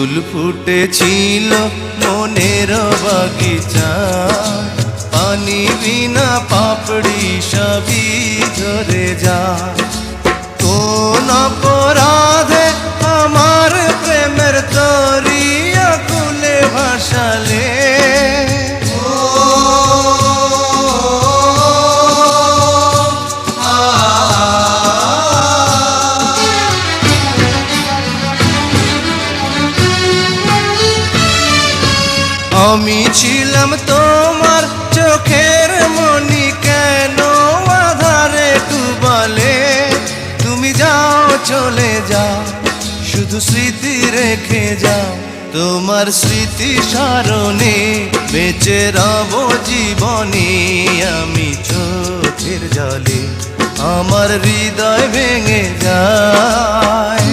ফুল ফুটেছিল মনের বাগিচা, পানি বিনা পাপড়ি সবই ঝরে যায়। কোন অপরাধে আমার প্রেমের তরি আকুলে ভাসালে, আমি ছিলাম তোমার চোখের মনি, কেন আধারে ডুবালে? তুমি যাও চলে যাও, শুধু স্মৃতি রেখে যাও। তোমার স্মৃতি স্মরণে বেঁচে রব জীবনে। আমি চোখের জলে আমার হৃদয় ভেঙে যায়।